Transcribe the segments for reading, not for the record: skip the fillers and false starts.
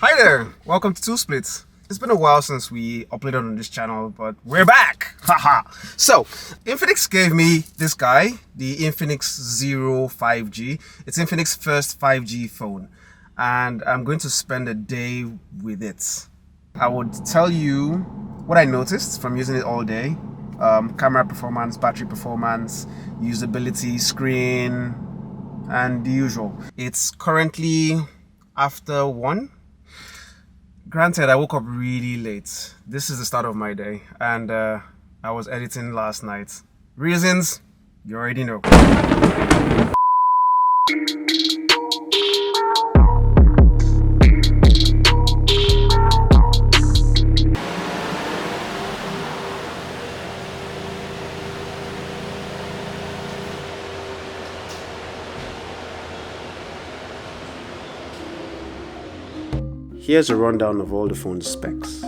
Hi there, welcome to Two Splits. It's been a while since we uploaded on this channel, but we're back! Haha! So, Infinix gave me this guy, the Infinix Zero5g. It's Infinix's first 5G phone, and I'm going to spend a day with it. I would tell you what I noticed from using it all day. Camera performance, battery performance, usability, screen, and the usual. It's currently after 1. Granted, I woke up really late. This is the start of my day, and I was editing last night. Reasons? You already know. Here's a rundown of all the phone's specs.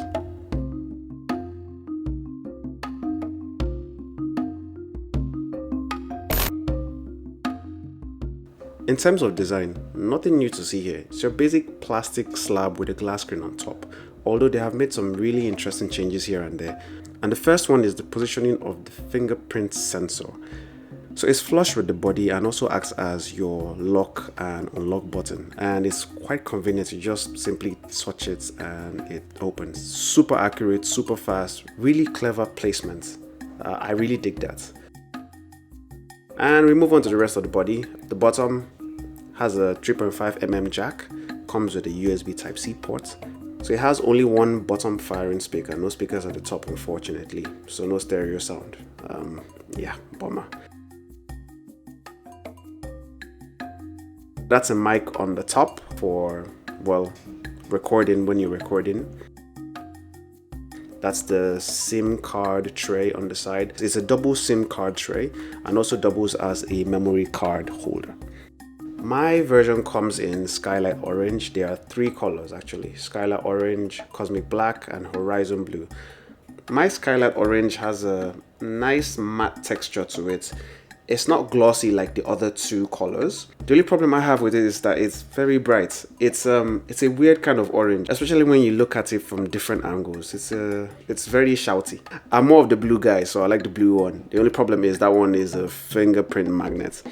In terms of design, nothing new to see here. It's your basic plastic slab with a glass screen on top, although they have made some really interesting changes here and there. And the first one is the positioning of the fingerprint sensor. So it's flush with the body and also acts as your lock and unlock button, and it's quite convenient. You just simply touch it and it opens. Super accurate, super fast, really clever placement. I really dig that. And we move on to the rest of the body. The bottom has a 3.5mm jack, comes with a USB Type-C port. So it has only one bottom firing speaker, no speakers at the top unfortunately, so no stereo sound. Yeah, bummer. That's a mic on the top for, well, recording when you're recording. That's the SIM card tray on the side. It's a double SIM card tray and also doubles as a memory card holder. My version comes in Skylight Orange. There are 3 colors actually: Skylight Orange, Cosmic Black, and Horizon Blue. My Skylight Orange has a nice matte texture to it. It's not glossy like the other 2 colors. The only problem I have with it is that it's very bright. It's a weird kind of orange, especially when you look at it from different angles. It's very shouty. I'm more of the blue guy, so I like the blue one. The only problem is that one is a fingerprint magnet.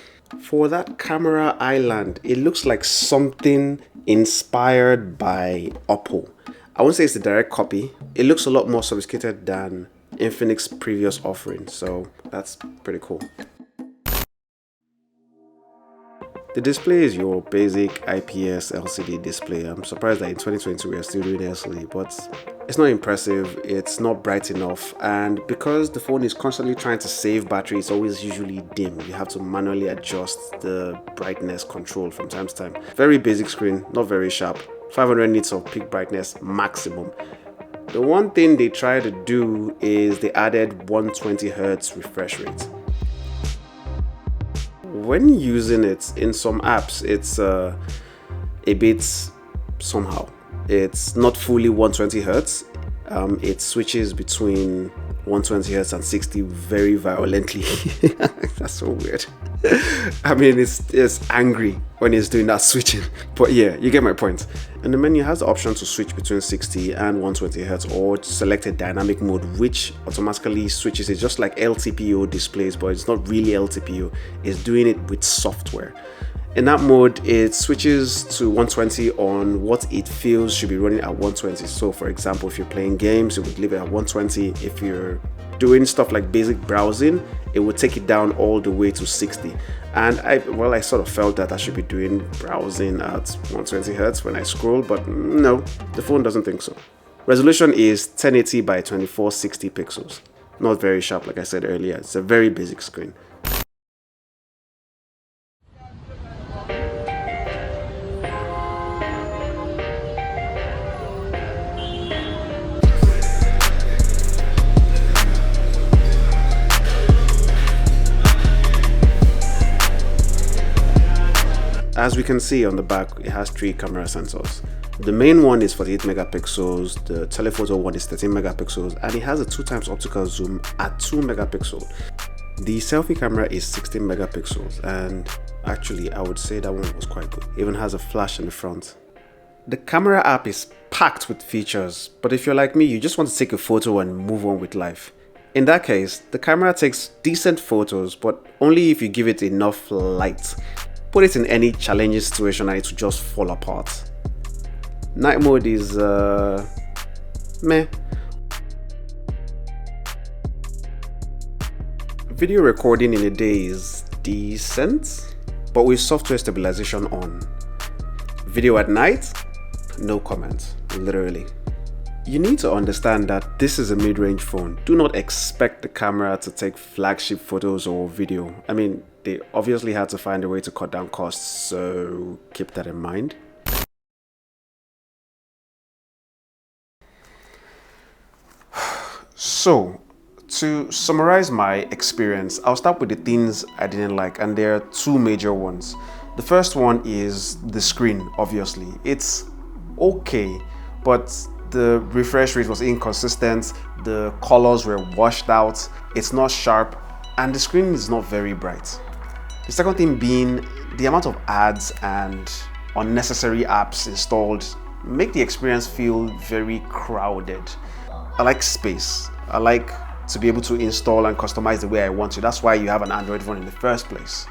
For that camera island, it looks like something inspired by Oppo. I won't say it's the direct copy. It looks a lot more sophisticated than Infinix's previous offering, so that's pretty cool. The display is your basic IPS LCD display. I'm surprised that in 2022 we are still doing LCD, but it's not impressive, it's not bright enough, and because the phone is constantly trying to save battery, it's always usually dim. You have to manually adjust the brightness control from time to time. Very basic screen, not very sharp. 500 nits of peak brightness maximum. The one thing they try to do is they added 120Hz refresh rate. When using it in some apps, it's a bit somehow. It's not fully 120Hz. It switches between 120Hz and 60 very violently. That's so weird. I mean, it's angry when it's doing that switching, but yeah, you get my point. And the menu has the option to switch between 60 and 120Hz or select a dynamic mode, which automatically switches it, just like LTPO displays, but it's not really LTPO. It's doing it with software. In that mode, it switches to 120 on what it feels should be running at 120. So for example, if you're playing games, it would leave it at 120. If you're doing stuff like basic browsing, it would take it down all the way to 60. And I sort of felt that I should be doing browsing at 120Hz when I scroll, but no, the phone doesn't think so. Resolution is 1080 by 2460 pixels. Not very sharp, like I said earlier. It's a very basic screen. As we can see on the back, it has 3 camera sensors. The main one is 48 megapixels, the telephoto one is 13 megapixels, and it has a 2x optical zoom at 2 megapixels. The selfie camera is 16 megapixels, and actually I would say that one was quite good. It even has a flash in the front. The camera app is packed with features, but if you're like me, you just want to take a photo and move on with life. In that case, the camera takes decent photos, but only if you give it enough light. Put it in any challenging situation and it will just fall apart. Night mode is meh. Video recording in a day is decent, but with software stabilization on. Video at night? No comment, literally. You need to understand that this is a mid-range phone. Do not expect the camera to take flagship photos or video. I mean, they obviously had to find a way to cut down costs, so keep that in mind. So, to summarize my experience, I'll start with the things I didn't like, and there are two major ones. The first one is the screen, obviously. It's okay, but the refresh rate was inconsistent, the colors were washed out, it's not sharp, and the screen is not very bright. The second thing being the amount of ads and unnecessary apps installed make the experience feel very crowded. I like space. I like to be able to install and customize the way I want to. That's why you have an Android phone in the first place.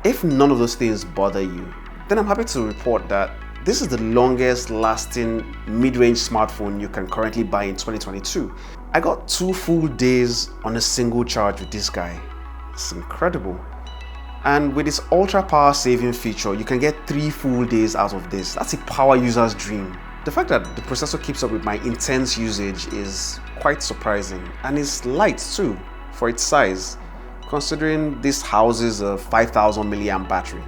If none of those things bother you, then I'm happy to report that this is the longest lasting mid-range smartphone you can currently buy in 2022. I got 2 full days on a single charge with this guy. It's incredible. And with its ultra power saving feature, you can get 3 full days out of this. That's a power user's dream. The fact that the processor keeps up with my intense usage is quite surprising, and it's light too for its size, considering this houses a 5000 milliamp battery.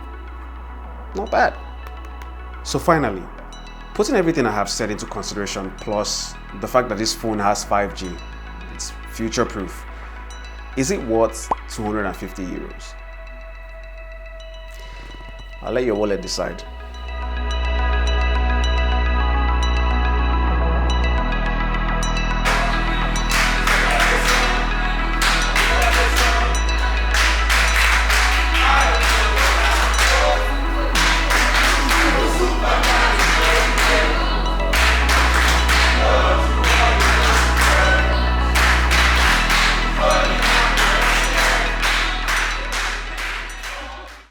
Not bad. So finally, putting everything I have said into consideration, plus the fact that this phone has 5G, it's future proof, is it worth 250 euros? I'll let your wallet decide.